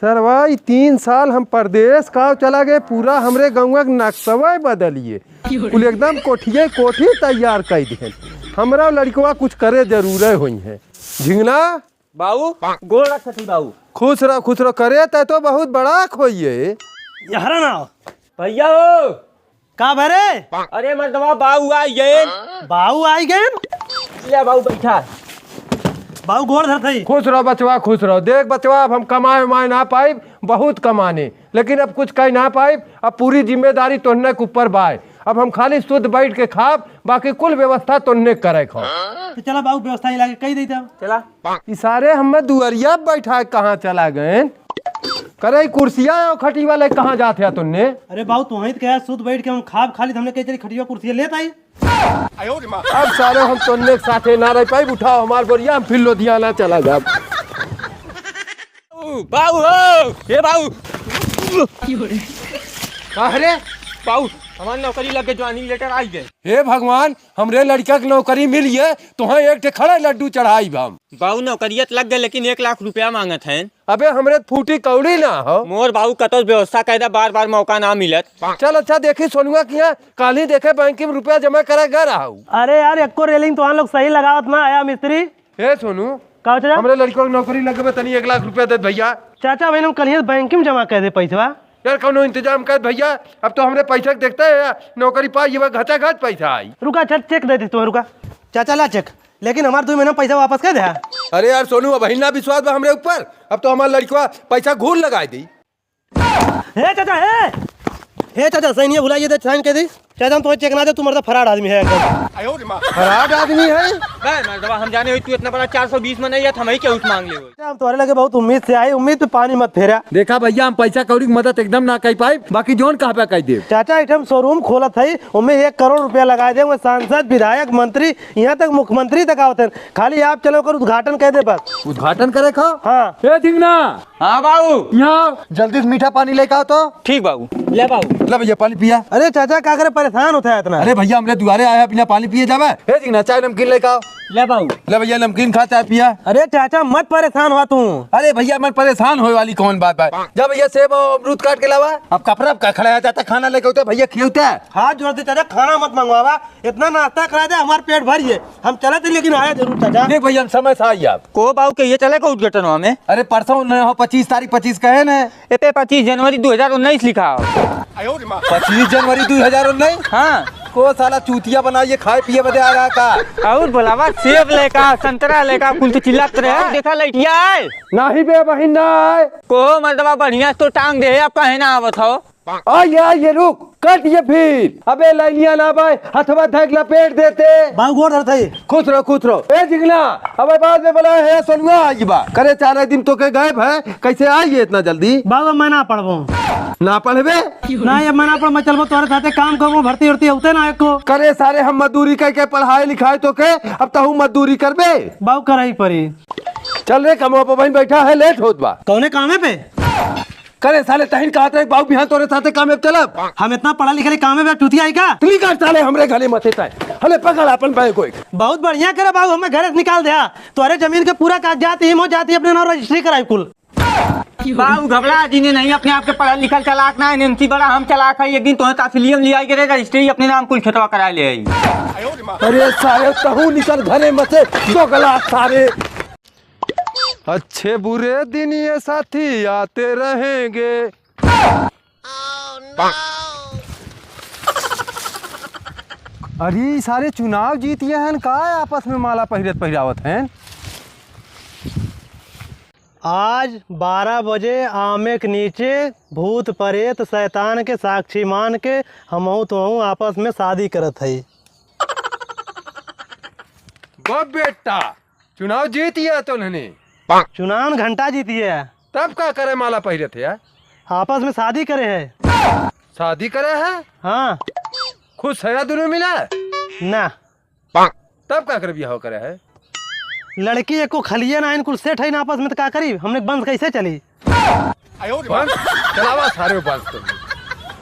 Sir भाई 3 साल हम परदेश का चला गए, पूरा हमरे गाँव का नक्शा बदलिए, कुल एकदम कोठिए कोठी तैयार कर दिए। हमरा लड़कवा कुछ करे जरूर हुई है। झिंगना बाबू गोल रख बाबू। खुश रहो करे तो बहुत बड़ा खोइए यारा ना भैया हो का भरे। अरे मर्दवा बाबू आई गए। बाऊ आई गए। ले बाबू बैठा। बाऊ गोड़ धर थई। खुश रहो बचवा खुश रहो। देख बचवा अब हम कमाए उमाए ना पाई, बहुत कमाने, लेकिन अब कुछ कह ना पाई। अब पूरी जिम्मेदारी तोहने के ऊपर बाय। अब हम खाली शुद्ध बैठ के खाब, बाकी कुल व्यवस्था तोहने करे खो। तो चला बाऊ व्यवस्था ही लाके कही देता। चला इसारे हमें दुअरिया बैठा कहाँ चला गए करे कुर्सियां और खटी वाले कहाँ जाते हैं तुमने। अरे बाऊ तू वहीं कह शुद्ध बैठ के हम खाब खाली हमने कही चली खटिया कुर्सी लेत आई। अब सारे हम तुमने के साथे ना रह पाई। उठाओ हमार बोरिया, हम फिर लुधियाना चला गया। बाबू हो ये बाबू अरे बाबू हमारी नौकरी लग गई, ज्वाइनिंग लेटर आई गए। हे भगवान, हमरे लड़का की नौकरी मिली है तो हाँ एक ठे खड़े लड्डू चढ़ाई हम। बाबू नौकरियत लग गए लेकिन 1 लाख रुपया मांगत हैं। अबे हमरे फूटी कौड़ी ना हो। मोर बाबू कतो व्यवस्था कैदा, बार बार मौका ना मिलत। चल अच्छा देखी सोनुआ किया काली देखे बैंक में रुपया जमा करा गया रहा। अरे यार एको रेलिंग तो लोग सही लगावत ना आया मिस्त्री। हे सोनू का चाचा हमरे लड़कों की नौकरी लगे तनी 1 लाख रुपया दे भैया। चाचा भाई कल बैंक में जमा कर दे पैसा। यार कौनो इंतजाम कर भैया, अब तो हमरे पैसा देखते है नौकरी पाई ये घटा घट पैसा आई। रुका चल चेक दे दे तुम्हें। रुका चाचा ला चेक, लेकिन हमारे 2 महीना पैसा वापस कर दे। अरे यार सोनू अब ना विश्वास बा हमरे ऊपर, अब तो हमारा लड़का पैसा घूर लगा दी। हे चाचा हे चाचा सही नहीं भुलाइए दे साइन कर दी। चाचा हम तो चेक ना दे, तू मर्द फराड आदमी है एकदम। फराड आदमी है। मर्दवा हम जाने हुई तू इतना बड़ा 420 में नहीं है, हम ही क्या उस मांग ले। हम तुम्हारे लगे बहुत उम्मीद से आए, उम्मीद पे पानी मत फेरा। देखा भैया हम पैसा कौड़ी की मदद एकदम ना कर पाई, बाकी जोन कहाँ पे कह दे। चाचा एक शोरूम खोला था, उनमें 1 करोड़ रुपया लगा दे। सांसद विधायक मंत्री यहाँ तक मुख्यमंत्री तक आवत, खाली आप चलो कर उद्घाटन कह दे बस। उद्घाटन करे खा। हाँ झिंगना हाँ बाबू यहाँ जल्दी से मीठा पानी लेकर आओ तो। ठीक बाबू ले बाबू। ले भैया पानी पिया। अरे चाचा क्या करे, परेशान होता है इतना। अरे भैया हमरे दुआरे आया बिना पानी पिए जावे। हे झिंगना चाय नमकीन लेकर आओ। ले बाबू। ले भैया नमकीन खा चाय पिया। अरे चाचा मत परेशान हुआ तू। अरे भैया मैं परेशान होने वाली कौन बात है। जा भैया सेब और अमरूद काट के लावा। अब कपड़ा का खड़ा जाता खाना लेके होता भैया खिलता है। हाथ जोड़ दे चाचा, खाना मत मंगवावा, इतना नाश्ता करा दे हमारे पेट भरिए। हम चले थे लेकिन आया जरूर चाचा। देख भैया समय से आई आप को बाबू के ये चले का उद्घाटन में। अरे परसों 25 तारीख 25 कहे न। इतने 25 जनवरी 2019 लिखा। 25 जनवरी 2019। हाँ को साला चूतिया बनाइए खाए पिए बदे आ रहा का। और बोलावा सेब लेका संतरा लेका कुल तो चिल्लात रहे। देखा लइटिया आए नहीं बे बहिन ना को मर्दवा बढ़िया तो टांग दे, अब कहे ना आवत हो। ये रुक कट ये फिर। अबे लाइनिया ना भाई हथवा थक लपेट देते। बाबू गोड़ धरता है। खुश रहो। ए झिंगना अबे बाद में बोला है सोनुआ आई बा करे 4 दिन तो के गायब है, कैसे आई है इतना जल्दी। बाबू मैं ना पढ़बो। ना पढ़बे ना ये मैं ना पढ़, मैं चलबो तोरे साथे काम करबो, भर्ती उर्ती होते ना एको करे सारे हम मजदूरी करके पढ़ाई लिखाई तो के अब तो हम मजदूरी करबे। बाबू कराई पड़ी। चल रे कमवा पर बहन बैठा है लेट होत बा। कौने कामे पे करे साले तहिन कहत रहे बाबू बिहान तोरे साथे काम में चलब। हम इतना पढ़ा लिखा कामे पे टूटी आई का। तुली का साले हमरे घरे मथे ताय हले पकड़ अपन भाई को। बहुत बढ़िया करे बाबू, हमें घर से निकाल दिया। तोरे जमीन के पूरा कागजात ही हो जाती, अपने नाम रजिस्ट्री कराई कुल। बाबू घबरा जिन्हें नहीं अपने आप के पढ़ा लिखा चलाक ना एनएमसी बड़ा हम चलाक है। एक दिन तो तहसीलियम लिया के रजिस्ट्री अपने नाम कुल छटवा करा ले आई। अरे सारे तहु निकल घरे मचे दो गला सारे। अच्छे बुरे दिन ये साथी आते रहेंगे। अरे सारे चुनाव जीतिए हैं का आपस में माला पहिरावत हैं। आज 12 बजे आमे के नीचे भूत प्रेत शैतान के साक्षी मान के हमहू तुहू आपस में शादी करत है। वो बेटा चुनाव जीतिए तो उन्होंने चुनाव घंटा जीती है, तब का करे माला पहिरे थे यार। आपस में शादी करे है। शादी करे है। हाँ खुश है दोनों मिला ना, तब का करे बियाह करे है। लड़की एको खलिए ना इनकुल सेठ है ना आपस में, तो क्या करी हमने बंद कैसे चली। चलावा सारे बंद तो।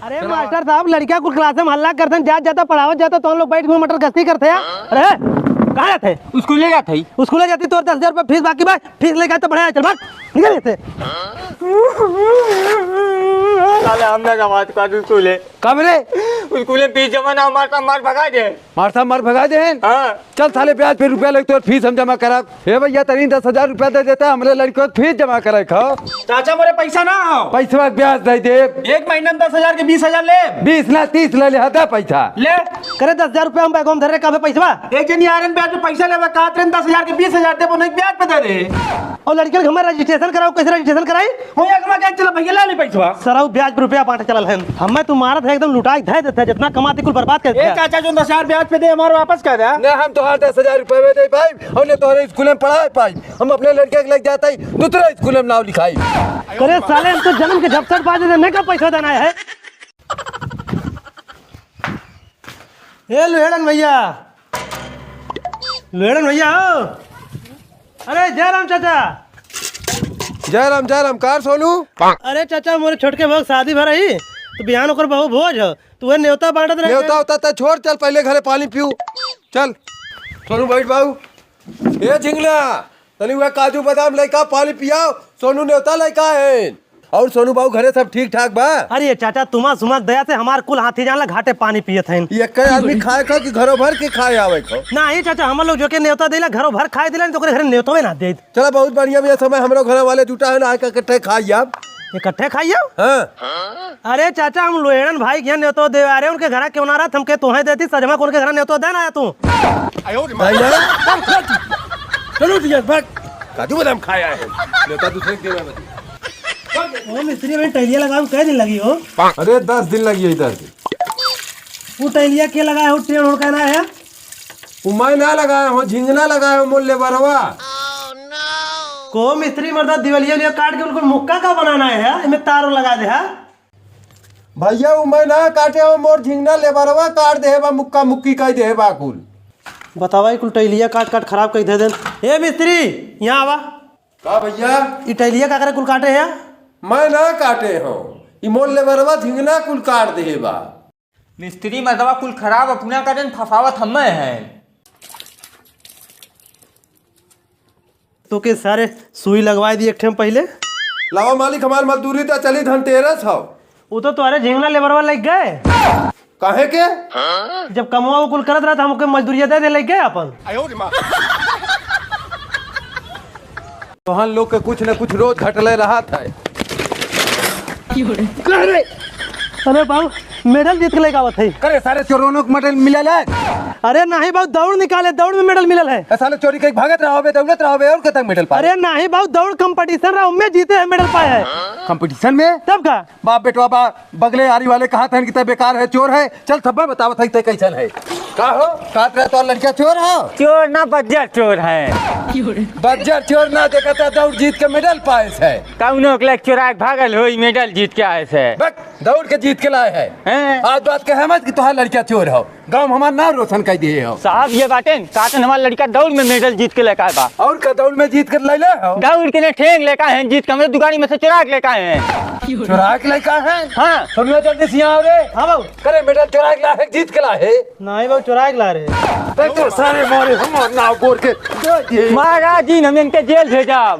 अरे मास्टर साहब लड़कियां कुल क्लास में हल्ला करते हैं, जाता पढ़ावत जाता तो हम लोग बैठ के मटर गश्ती करते हैं। अरे कहाँ जाते स्कूल ले जाते स्कूल जाती तो 10,000 रुपये फीस बाकी बात फीस लेकर तो बढ़ाया चल भाग निकल जाते। साले हमने जमात का स्कूल है कब रे स्कूल में फीस जमा ना मारता मार भगा दे। मारता मार भगा दे। हाँ चल साले ब्याज पे रुपया लगते और फीस हम जमा करा। हे भैया तरी 10,000 रुपया दे देता हमारे लड़की को फीस जमा करे खाओ। चाचा मोरे पैसा ना हो पैसा ब्याज दे दे। एक महीना में 10,000 के 20,000 ले 20 ना 30 ले हता पैसा ले करे 10,000 रुपया हम बैग में धरे का पैसा एक जनी आरन ब्याज पे पैसा लेवा का ट्रेन 10,000 के 20,000 दे नहीं ब्याज पे दे दे। और लड़के के हमारा रजिस्ट्रेशन कराओ। कैसे रजिस्ट्रेशन कराई हो एक में क्या चला भैया ले पैसा सराउ ब्याज पे रुपया बांटे चलल है। हमें तू मारत है एकदम लुटाई धै देता है जितना कमाती कुल बर्बाद कर ए देता है। चाचा जो 10,000 ब्याज पे दे हमारे वापस कर दे। ने हम तो 10,000 रुपए में दे पाई और ने तोहरे स्कूल में पढ़ाए पाई। हम अपने लड़के के लग जाता ही दूसरा स्कूल में नाम लिखाई। करे साले हम तो जन्म के झपसट बाज देने का पैसा देना है। ए लोहेड़न भैया हो। अरे जयराम चाचा। जयराम कार सोनू। अरे चाचा मोरे छोटके भाग शादी भर रही तो बिहान ओकर बहु भोज हो तू है न्योता बांटत रहे। न्योता होता था छोड़ चल पहले घरे पानी पीऊ चल। सोनू बैठ बाबू। ये झिंगला तनी हुआ काजू बादाम लइका पानी पियाओ। सोनू न्योता लइका है और सोनू बाबू घरे सब ठीक ठाक बा। अरे चाचा तुमा सुमा दया से हमार कुल हाथी जानला घाटे पानी पियत हैं। ये कई आदमी खाए खा कि घरों भर के खाए आवे खो। नहीं चाचा हम लोग जो के न्योता देला घरों भर खाए दिला तो ओकरे घरे न्योतवे ना दे। चला बहुत बढ़िया भी समय हमरो घर वाले जुटा है ना आके इकट्ठे खाई आप इकट्ठे खाइयो। हाँ अरे चाचा हम लोहेड़न भाई के न्योतो दे आ रहे उनके घर क्यों ना रहा हमके तोहे देती सजमा को उनके घर न्योतो देना आया तू। चलो ठीक है भाग काजू बादाम खाया है न्योता दूसरे के में। ओ मिस्त्री में टैलिया लगाओ कै दिन लगी हो। अरे 10 दिन लगी है इधर। वो टैलिया के लगाया हो ट्रेन उड़ कहना है। मैं ना लगाया हूँ झिंगना लगाया हूँ मोल ले बरवा। को मिस्त्री मर्दा दिवालिया लिया काट के उनको मुक्का का बनाना है इनमें तार लगा दे है। भैया वो मैं ना काटे हो मोर झिंगना ले बरवा काट दे बा मुक्का मुक्की कह दे बा कुल। बतावा कुल टैलिया काट काट खराब कर दे। ए मिस्त्री यहाँ आवा। का भैया ये टैलिया का करे कुल काटे है। मैं ना काटे हूँ ई मोल ले बरवा झिंगना कुल काट दे बा। मिस्त्री मर्दवा कुल खराब अपना करन फसावत हमें है। तो के सारे सुई लगवाई दी एक ठेम पहले। लावा मालिक हमार मजदूरी तो चली धनतेरस हो। वो तो तुम्हारे झिंगना लेबरवा लग गए काहे के जब कमवा वो कुल करत रहा था हमको मजदूरिया दे लग गए अपन। तो हम लोग के कुछ न कुछ रोज घटले रहा था। अरे बाबू मेडल जीत के लेके आवत है। करे सारे चोरों को मेडल मिलल है। अरे नहीं बाबू दौड़ निकाले दौड़ में मेडल मिलल है। साले चोरी कहीं भागत रहोगे दौड़त रहोगे और कतक मेडल पाए। अरे नहीं बाबू दौड़ कंपटीशन रहा उनमें जीते हैं मेडल पाए है। कंपटीशन में तब का बाप बेटवा बा बगले आरी वाले कहा था कि तय बेकार है चोर है। चल थब्बा बतावत है तय कैसन है का हो काट रहे तो लड़का चोर हो। चोर ना बज्जर चोर है। बज्जर चोर ना देखा था दौड़ जीत के मेडल पाए है। कौनो के चोरा भागल हो मेडल जीत के आए से दौड़ के जीत के लाए है। आज बात के मत कि तुहार लड़का चोर हो गाँव हमारा नाम रोशन कर दिए हो। साहब ये बातें काटन हमारा लड़का दौड़ में मेडल जीत के लेकर बा। और का दौड़ में जीत कर ले हो। दौड़ के ने ठेंग लेकर है जीत के हमारे दुकानी में से चुरा के लेकर है। चुरा के लेकर है। हाँ सुनिए जल्दी से यहाँ रे। हाँ बाबू करे मेडल चुरा के लाए जीत के लाए। नहीं बाबू चुरा के ला रहे तो सारे मोरे हम नाव गोर के महाराज जी हम इनके जेल भेजा।